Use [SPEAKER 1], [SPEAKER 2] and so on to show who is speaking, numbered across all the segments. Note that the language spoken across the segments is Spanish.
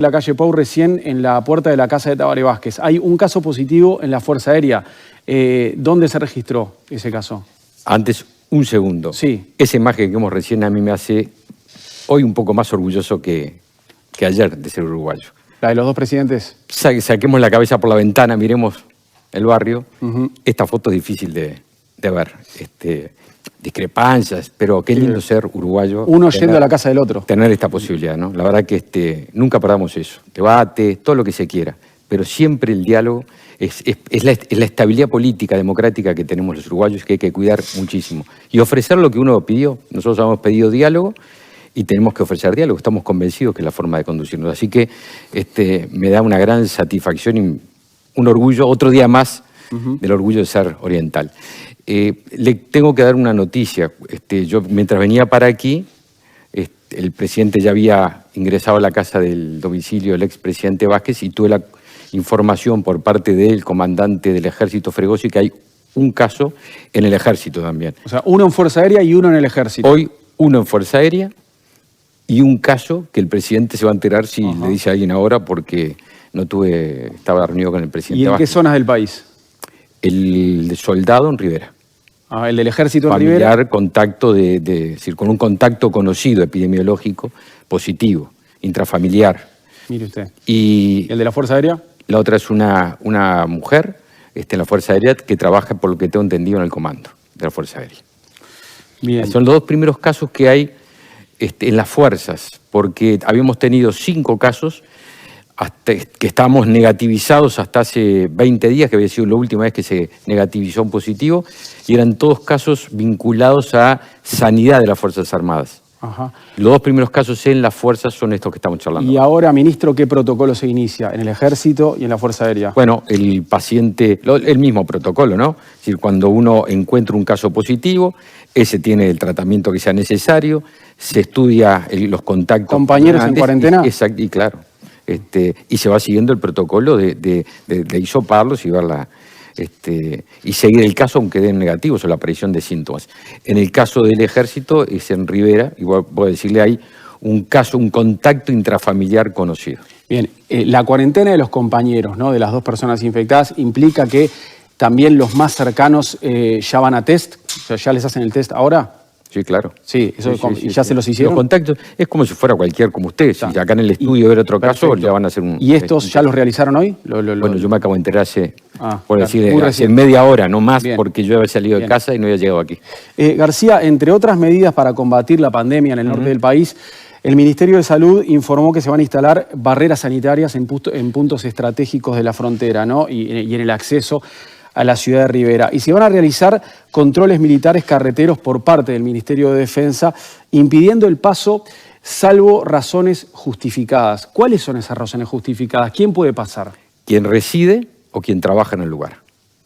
[SPEAKER 1] La calle Pau recién en la puerta de la casa de Tabaré Vázquez. Hay un caso positivo en la Fuerza Aérea. ¿Dónde se registró ese caso?
[SPEAKER 2] Antes, un segundo.
[SPEAKER 1] Sí.
[SPEAKER 2] Esa imagen que vimos recién a mí me hace hoy un poco más orgulloso que ayer de ser uruguayo.
[SPEAKER 1] ¿La de los dos presidentes?
[SPEAKER 2] Saquemos la cabeza por la ventana, miremos el barrio. Esta foto es difícil de ver. Discrepancias, pero qué lindo ser uruguayo.
[SPEAKER 1] Uno yendo a la casa del otro.
[SPEAKER 2] Tener esta posibilidad, ¿no? La verdad que nunca perdamos eso. Debate, todo lo que se quiera. Pero siempre el diálogo es la estabilidad política, democrática que tenemos los uruguayos, que hay que cuidar muchísimo. Y ofrecer lo que uno pidió. Nosotros hemos pedido diálogo y tenemos que ofrecer diálogo. Estamos convencidos que es la forma de conducirnos. Así que me da una gran satisfacción y un orgullo, otro día más del orgullo de ser oriental. Le tengo que dar una noticia. Yo mientras venía para aquí, el presidente ya había ingresado a la casa del domicilio del expresidente Vázquez y tuve la información por parte del comandante del Ejército Fregosi que hay un caso en el Ejército también.
[SPEAKER 1] O sea, uno en Fuerza Aérea y uno en el Ejército.
[SPEAKER 2] Hoy uno en Fuerza Aérea y un caso que el presidente se va a enterar si le dice a alguien ahora porque estaba reunido con el presidente
[SPEAKER 1] ¿Y en
[SPEAKER 2] Vázquez.
[SPEAKER 1] qué zonas del país?
[SPEAKER 2] El soldado en Rivera.
[SPEAKER 1] El del Ejército en
[SPEAKER 2] familiar,
[SPEAKER 1] Rivera.
[SPEAKER 2] Contacto decir, con un contacto conocido epidemiológico positivo, intrafamiliar.
[SPEAKER 1] Mire usted.
[SPEAKER 2] ¿Y
[SPEAKER 1] el de la Fuerza Aérea? La
[SPEAKER 2] otra es una mujer en la Fuerza Aérea que trabaja, por lo que tengo entendido, en el comando de la Fuerza Aérea.
[SPEAKER 1] Bien.
[SPEAKER 2] Son los dos primeros casos que hay en las fuerzas, porque habíamos tenido 5 casos que estábamos negativizados hasta hace 20 días, que había sido la última vez que se negativizó un positivo, y eran todos casos vinculados a sanidad de las Fuerzas Armadas. Los dos primeros casos en las fuerzas son estos que estamos charlando.
[SPEAKER 1] Y ahora, ministro, ¿qué protocolo se inicia en el Ejército y en la Fuerza Aérea?
[SPEAKER 2] Bueno, el paciente, el mismo protocolo, ¿no? Es decir, cuando uno encuentra un caso positivo, ese tiene el tratamiento que sea necesario, se estudia los contactos.
[SPEAKER 1] ¿Compañeros en cuarentena?
[SPEAKER 2] Exacto, y claro. Y se va siguiendo el protocolo de hisoparlos y verla. Y seguir el caso aunque den negativos o la aparición de síntomas. En el caso del Ejército es en Rivera, igual puedo decirle, hay un caso, un contacto intrafamiliar conocido.
[SPEAKER 1] Bien, la cuarentena de los compañeros, ¿no?, de las dos personas infectadas, implica que también los más cercanos ya van a test, o sea, ¿ya les hacen el test ahora?
[SPEAKER 2] Sí, claro.
[SPEAKER 1] Sí, eso ¿y ya se los hicieron?
[SPEAKER 2] Los contactos es como si fuera cualquier como usted. Si acá en el estudio ver otro caso, ya van a hacer un...
[SPEAKER 1] ¿Y estos ya los realizaron hoy?
[SPEAKER 2] Bueno, yo me acabo de enterar hace
[SPEAKER 1] hace
[SPEAKER 2] media hora, no más,
[SPEAKER 1] Bien.
[SPEAKER 2] porque yo había salido de casa y no había llegado aquí.
[SPEAKER 1] García, entre otras medidas para combatir la pandemia en el norte del país, el Ministerio de Salud informó que se van a instalar barreras sanitarias en puntos estratégicos de la frontera, ¿no?, y en el acceso a la ciudad de Rivera. Y se van a realizar controles militares carreteros por parte del Ministerio de Defensa, impidiendo el paso salvo razones justificadas. ¿Cuáles son esas razones justificadas? ¿Quién puede pasar?
[SPEAKER 2] Quien reside o quien trabaja en el lugar.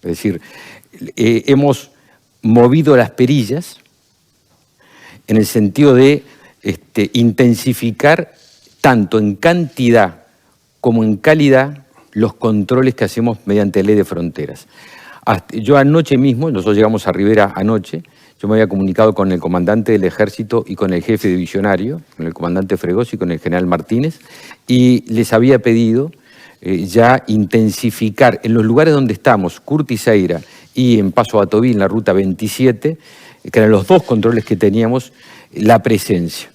[SPEAKER 2] Es decir, hemos movido las perillas en el sentido de intensificar tanto en cantidad como en calidad los controles que hacemos mediante ley de fronteras. Yo anoche mismo, nosotros llegamos a Rivera anoche, yo me había comunicado con el comandante del Ejército y con el jefe divisionario, con el comandante Fregosi y con el general Martínez, y les había pedido ya intensificar en los lugares donde estamos, Curtiseira y en Paso a Tobí, en la ruta 27, que eran los dos controles que teníamos, la presencia.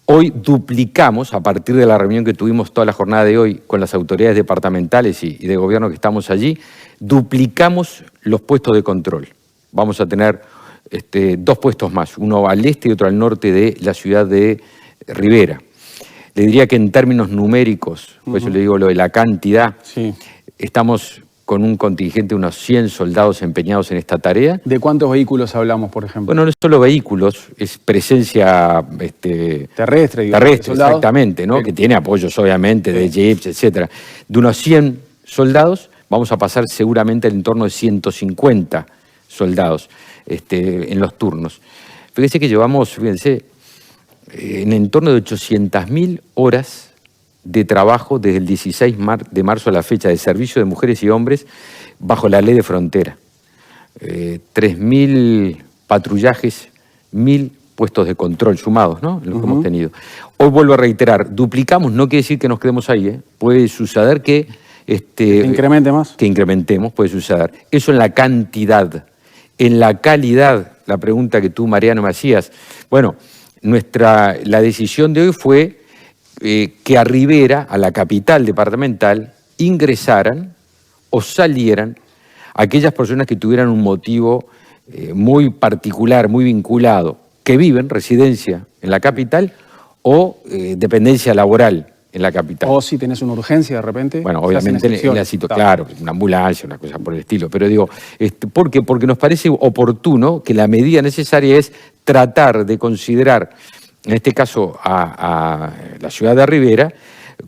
[SPEAKER 2] Hoy duplicamos, a partir de la reunión que tuvimos toda la jornada de hoy con las autoridades departamentales y de gobierno que estamos allí, duplicamos los puestos de control. Vamos a tener 2 puestos más, uno al este y otro al norte de la ciudad de Rivera. Le diría que en términos numéricos, por eso le digo lo de la cantidad, estamos con un contingente de unos 100 soldados empeñados en esta tarea.
[SPEAKER 1] ¿De cuántos vehículos hablamos, por ejemplo?
[SPEAKER 2] Bueno, no es solo vehículos, es presencia
[SPEAKER 1] terrestre,
[SPEAKER 2] exactamente, ¿no? Que tiene apoyos, obviamente, de jeeps, etcétera. De unos 100 soldados, vamos a pasar seguramente al entorno de 150 soldados en los turnos. Fíjense que llevamos, en entorno de 800.000 horas de trabajo desde el 16 de marzo a la fecha de servicio de mujeres y hombres bajo la ley de frontera. 3.000 patrullajes, 1.000 puestos de control sumados, ¿no? Los que hemos tenido. Hoy vuelvo a reiterar, duplicamos, no quiere decir que nos quedemos ahí, ¿eh? Puede suceder que...
[SPEAKER 1] ¿Que incremente más?
[SPEAKER 2] Que incrementemos, puede suceder. Eso en la cantidad. En la calidad, la pregunta que tú, Mariano, me hacías. Bueno, la decisión de hoy fue que a Rivera, a la capital departamental, ingresaran o salieran aquellas personas que tuvieran un motivo muy particular, muy vinculado, que viven residencia en la capital o dependencia laboral en la capital.
[SPEAKER 1] O si tenés una urgencia de repente.
[SPEAKER 2] Bueno, obviamente en la situación, claro, una ambulancia, una cosa por el estilo. Pero digo, ¿por qué? Porque nos parece oportuno que la medida necesaria es tratar de considerar, en este caso, a la ciudad de Rivera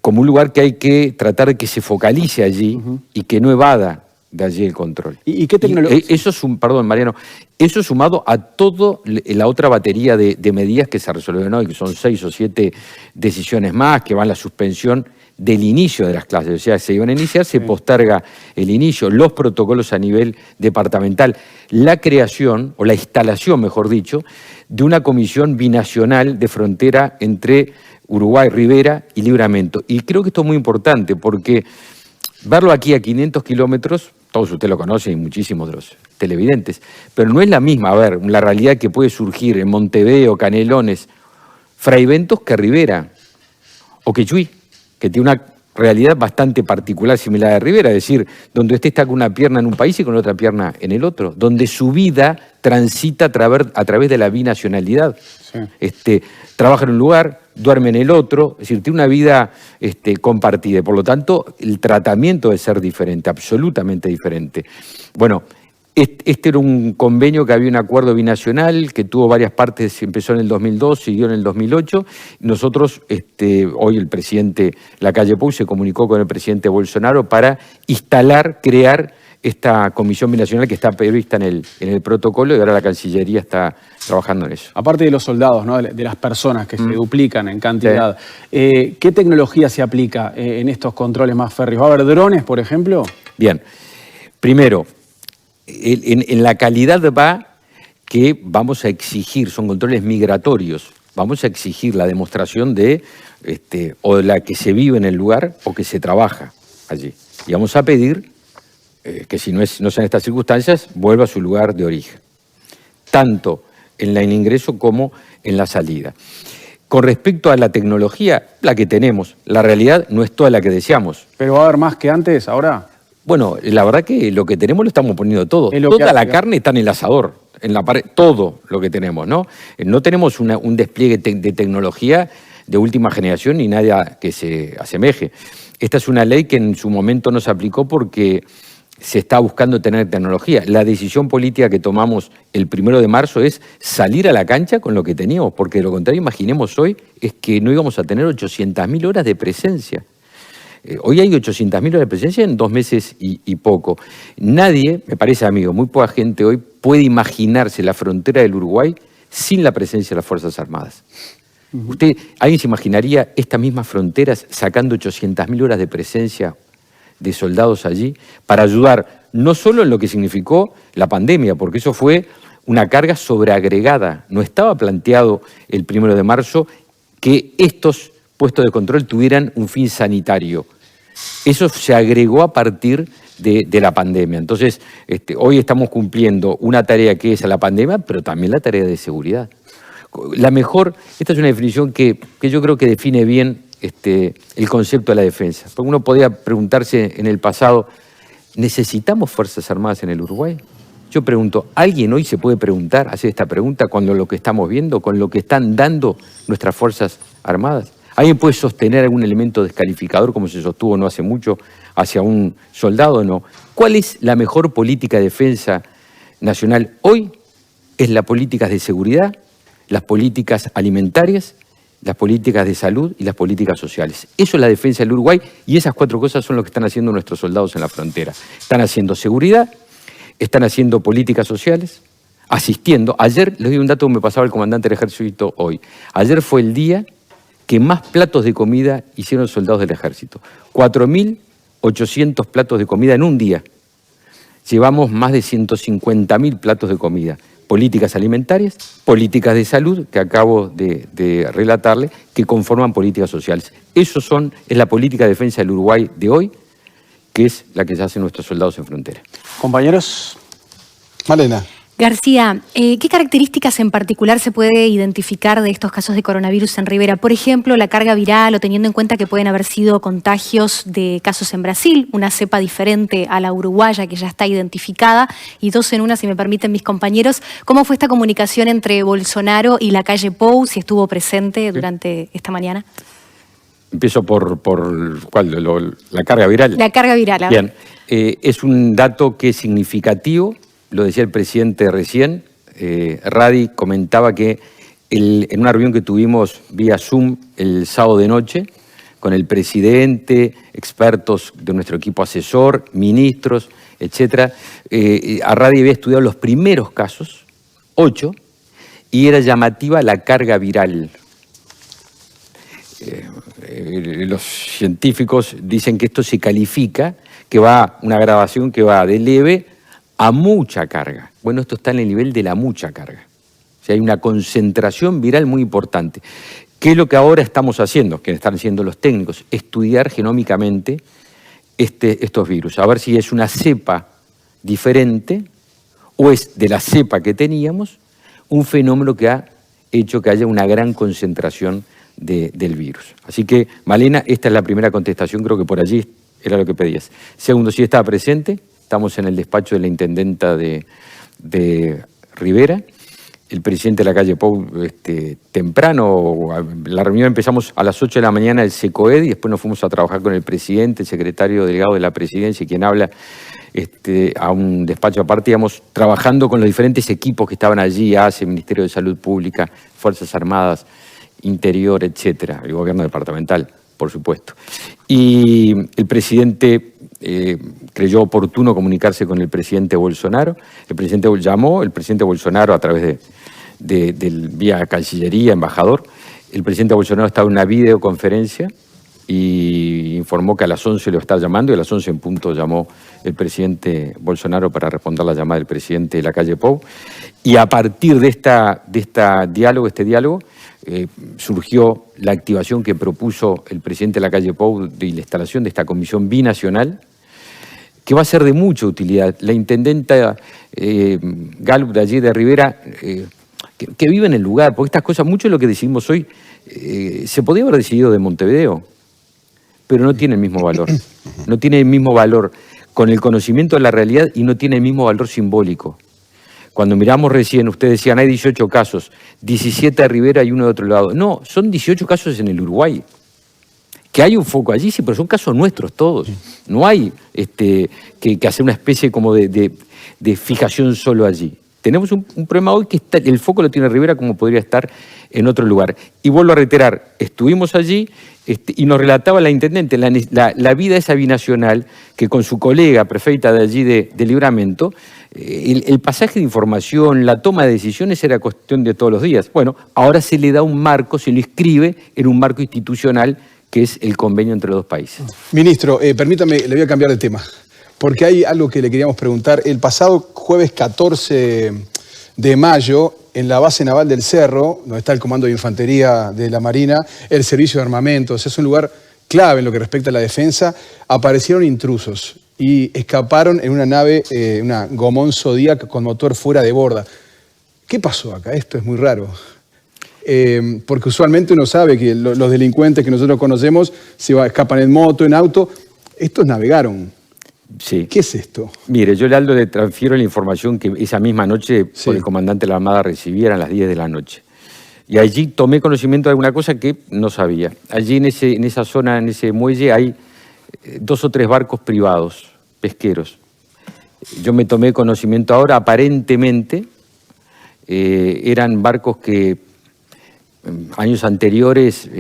[SPEAKER 2] como un lugar que hay que tratar de que se focalice allí y que no evada de allí el control.
[SPEAKER 1] ¿Y qué tecnología?
[SPEAKER 2] Eso es perdón, Mariano, eso sumado a toda la otra batería de medidas que se resolvieron hoy, que son 6 o 7 decisiones más, que van la suspensión del inicio de las clases. O sea, se iban a iniciar, se posterga el inicio, los protocolos a nivel departamental, la creación, o la instalación, mejor dicho, de una comisión binacional de frontera entre Uruguay, Rivera y Libramento. Y creo que esto es muy importante porque verlo aquí a 500 kilómetros, todos ustedes lo conocen y muchísimos de los televidentes, pero no es la misma, a ver, la realidad que puede surgir en Montevideo, Canelones, Fraiventos que Rivera, o que Chuy, que tiene una realidad bastante particular, similar a Rivera, es decir, donde usted está con una pierna en un país y con otra pierna en el otro, donde su vida transita a través de la binacionalidad. Sí. Trabaja en un lugar, duerme en el otro, es decir, tiene una vida compartida. Por lo tanto, el tratamiento debe ser diferente, absolutamente diferente. Bueno, este era un convenio que había un acuerdo binacional que tuvo varias partes, empezó en el 2002, siguió en el 2008. Nosotros, hoy el presidente Lacalle Pou se comunicó con el presidente Bolsonaro para instalar, crear esta comisión binacional que está prevista en el protocolo y ahora la Cancillería está trabajando en eso.
[SPEAKER 1] Aparte de los soldados, ¿no? De las personas que se duplican en cantidad, sí. ¿Qué tecnología se aplica en estos controles más férreos? ¿Va a haber drones, por ejemplo?
[SPEAKER 2] Bien, primero, en la calidad va que vamos a exigir, son controles migratorios, vamos a exigir la demostración de o de la que se vive en el lugar o que se trabaja allí. Y vamos a pedir que si no sean estas circunstancias, vuelva a su lugar de origen, tanto en el ingreso como en la salida. Con respecto a la tecnología, la que tenemos, la realidad no es toda la que deseamos.
[SPEAKER 1] ¿Pero va a haber más que antes, ahora?
[SPEAKER 2] Bueno, la verdad que lo que tenemos lo estamos poniendo todo. Toda la carne está en el asador, en la pared, todo lo que tenemos, ¿no? No tenemos un despliegue de tecnología de última generación ni nada que se asemeje. Esta es una ley que en su momento no se aplicó porque se está buscando tener tecnología. La decisión política que tomamos el 1 de marzo es salir a la cancha con lo que teníamos, porque de lo contrario, imaginemos hoy, es que no íbamos a tener 800.000 horas de presencia. Hoy hay 800.000 horas de presencia en 2 meses y poco. Nadie, me parece, amigo, muy poca gente hoy puede imaginarse la frontera del Uruguay sin la presencia de las Fuerzas Armadas. ¿Alguien se imaginaría estas mismas fronteras sacando 800.000 horas de presencia de soldados allí para ayudar no solo en lo que significó la pandemia, porque eso fue una carga sobreagregada? No estaba planteado el 1 de marzo que estos puestos de control tuvieran un fin sanitario. Eso se agregó a partir de la pandemia. Entonces, hoy estamos cumpliendo una tarea que es la pandemia, pero también la tarea de seguridad. Esta es una definición que yo creo que define bien el concepto de la defensa. Porque uno podía preguntarse en el pasado, ¿necesitamos Fuerzas Armadas en el Uruguay? Yo pregunto, ¿alguien hoy se puede hacer esta pregunta con lo que estamos viendo, con lo que están dando nuestras Fuerzas Armadas? ¿Alguien puede sostener algún elemento descalificador, como se sostuvo no hace mucho, hacia un soldado? No. ¿Cuál es la mejor política de defensa nacional hoy? Es la política de seguridad, las políticas alimentarias, las políticas de salud y las políticas sociales. Eso es la defensa del Uruguay y esas 4 cosas son lo que están haciendo nuestros soldados en la frontera. Están haciendo seguridad, están haciendo políticas sociales, asistiendo. Ayer, les doy un dato que me pasaba el comandante del ejército hoy. Ayer fue el día que más platos de comida hicieron los soldados del ejército. 4.800 platos de comida en un día. Llevamos más de 150.000 platos de comida. políticas alimentarias, políticas de salud, que acabo de relatarle, que conforman políticas sociales. Es la política de defensa del Uruguay de hoy, que es la que se hacen nuestros soldados en frontera.
[SPEAKER 1] Compañeros.
[SPEAKER 3] Malena.
[SPEAKER 4] García, ¿qué características en particular se puede identificar de estos casos de coronavirus en Rivera? Por ejemplo, la carga viral, o teniendo en cuenta que pueden haber sido contagios de casos en Brasil, una cepa diferente a la uruguaya que ya está identificada. Y dos en una, si me permiten mis compañeros, ¿cómo fue esta comunicación entre Bolsonaro y la calle Pou, si estuvo presente durante esta mañana?
[SPEAKER 2] Empiezo por ¿cuál? La carga viral.
[SPEAKER 4] La carga viral.
[SPEAKER 2] Bien, es un dato que es significativo. Lo decía el presidente recién, Radi comentaba que en una reunión que tuvimos vía Zoom el sábado de noche, con el presidente, expertos de nuestro equipo asesor, ministros, etc., a Radi había estudiado los primeros casos, 8, y era llamativa la carga viral. Los científicos dicen que esto se califica, que va una graduación que va de leve a mucha carga. Bueno, esto está en el nivel de la mucha carga. O sea, hay una concentración viral muy importante. ¿Qué es lo que ahora estamos haciendo? Que están haciendo los técnicos, estudiar genómicamente estos virus, a ver si es una cepa diferente o es de la cepa que teníamos un fenómeno que ha hecho que haya una gran concentración del virus. Así que, Malena, esta es la primera contestación, creo que por allí era lo que pedías. Segundo, si estaba presente. Estamos en el despacho de la intendenta de Rivera. El presidente de la calle Pou, temprano, la reunión empezamos a las 8 de la mañana del SECOED y después nos fuimos a trabajar con el presidente, el secretario delegado de la presidencia y quien habla a un despacho aparte, íbamos trabajando con los diferentes equipos que estaban allí, ACE, Ministerio de Salud Pública, Fuerzas Armadas, Interior, etcétera, el gobierno departamental, por supuesto. Y el presidente creyó oportuno comunicarse con el presidente Bolsonaro. El presidente llamó, el presidente Bolsonaro a través del vía Cancillería, embajador. El presidente Bolsonaro estaba en una videoconferencia y informó que a las 11 lo está llamando y a las 11 en punto llamó el presidente Bolsonaro para responder la llamada del presidente de la calle Pou. Y a partir de este diálogo, surgió la activación que propuso el presidente de la calle Pou de la instalación de esta comisión binacional, que va a ser de mucha utilidad. La intendenta Gallup de allí de Rivera, que vive en el lugar, porque estas cosas, mucho de lo que decidimos hoy, se podía haber decidido de Montevideo, pero no tiene el mismo valor. No tiene el mismo valor con el conocimiento de la realidad y no tiene el mismo valor simbólico. Cuando miramos recién, ustedes decían, hay 18 casos, 17 de Rivera y uno de otro lado. No, son 18 casos en el Uruguay. Que hay un foco allí, sí, pero son casos nuestros todos. No hay que hacer una especie como de fijación solo allí. Tenemos un problema hoy que el foco lo tiene Rivera como podría estar en otro lugar. Y vuelvo a reiterar, estuvimos allí y nos relataba la intendente la vida esa binacional que con su colega prefeita de allí de Libramento, el pasaje de información, la toma de decisiones era cuestión de todos los días. Bueno, ahora se le da un marco, se lo inscribe en un marco institucional que es el convenio entre los dos países.
[SPEAKER 3] Ministro, permítame, le voy a cambiar de tema, porque hay algo que le queríamos preguntar. El pasado jueves 14 de mayo, en la base naval del Cerro, donde está el Comando de Infantería de la Marina, el Servicio de Armamentos, es un lugar clave en lo que respecta a la defensa, aparecieron intrusos y escaparon en una nave, una Gomón Zodiac con motor fuera de borda. ¿Qué pasó acá? Esto es muy raro. Porque usualmente uno sabe que los delincuentes que nosotros conocemos escapan en moto, en auto. Estos navegaron.
[SPEAKER 2] Sí.
[SPEAKER 3] ¿Qué es esto?
[SPEAKER 2] Mire, yo Aldo le transfiero la información que esa misma noche por el comandante de la Armada recibiera a las 10 de la noche. Y allí tomé conocimiento de alguna cosa que no sabía. Allí en esa zona, en ese muelle, hay 2 o 3 barcos privados, pesqueros. Yo me tomé conocimiento ahora, aparentemente, eran barcos que años anteriores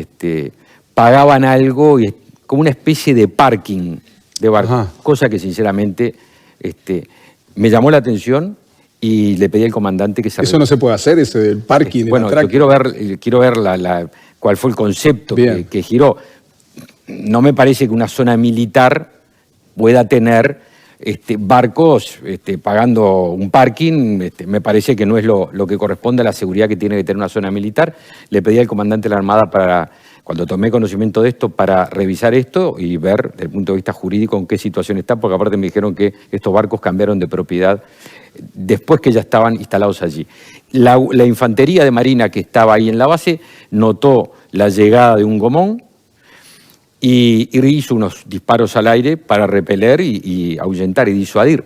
[SPEAKER 2] pagaban algo, y como una especie de parking de barcos, cosa que sinceramente me llamó la atención y le pedí al comandante que se...
[SPEAKER 3] Eso no se puede hacer, eso del parking.
[SPEAKER 2] Bueno, yo quiero ver cuál fue el concepto que giró. No me parece que una zona militar pueda tener barcos pagando un parking, me parece que no es lo que corresponde a la seguridad que tiene que tener una zona militar. Le pedí al comandante de la Armada cuando tomé conocimiento de esto, para revisar esto y ver desde el punto de vista jurídico en qué situación está, porque aparte me dijeron que estos barcos cambiaron de propiedad después que ya estaban instalados allí. La infantería de marina que estaba ahí en la base notó la llegada de un gomón y hizo unos disparos al aire para repeler y ahuyentar y disuadir.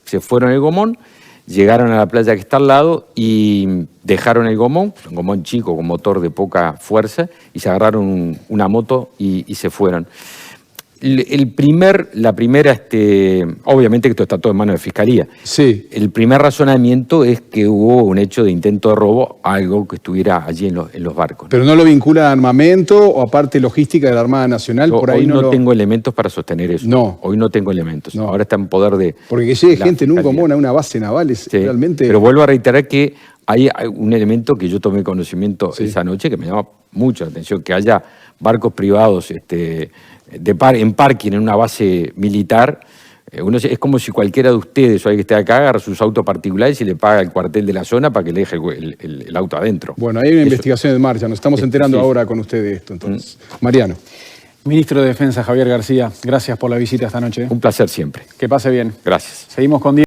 [SPEAKER 2] Se fueron el gomón, llegaron a la playa que está al lado y dejaron el gomón, un gomón chico con motor de poca fuerza, y se agarraron una moto y se fueron. Obviamente que esto está todo en manos de Fiscalía.
[SPEAKER 3] Sí.
[SPEAKER 2] El primer razonamiento es que hubo un hecho de intento de robo, algo que estuviera allí en los barcos.
[SPEAKER 3] ¿Pero no lo vincula a armamento o aparte logística de la Armada Nacional?
[SPEAKER 2] Yo
[SPEAKER 3] por ahí
[SPEAKER 2] hoy no tengo elementos para sostener eso.
[SPEAKER 3] No.
[SPEAKER 2] Hoy no tengo elementos.
[SPEAKER 3] No.
[SPEAKER 2] Ahora está en poder de...
[SPEAKER 3] Porque que llegue
[SPEAKER 2] la
[SPEAKER 3] gente en un
[SPEAKER 2] Fiscalía.
[SPEAKER 3] gomón a una base naval es
[SPEAKER 2] Sí,
[SPEAKER 3] realmente...
[SPEAKER 2] pero vuelvo a reiterar que hay un elemento que yo tomé conocimiento
[SPEAKER 3] Sí.
[SPEAKER 2] esa noche que me llama mucho la atención, que haya barcos privados en parking en una base militar. Es como si cualquiera de ustedes o alguien que esté acá agarra sus autos particulares y le paga el cuartel de la zona para que le deje el auto adentro.
[SPEAKER 3] Bueno, hay una
[SPEAKER 2] Eso.
[SPEAKER 3] investigación en marcha, nos estamos enterando
[SPEAKER 2] Sí.
[SPEAKER 3] ahora con usted de esto. Entonces, Mariano.
[SPEAKER 1] Ministro de Defensa Javier García, gracias por la visita esta noche.
[SPEAKER 2] Un placer siempre.
[SPEAKER 1] Que pase bien.
[SPEAKER 2] Gracias.
[SPEAKER 1] Seguimos con Diego.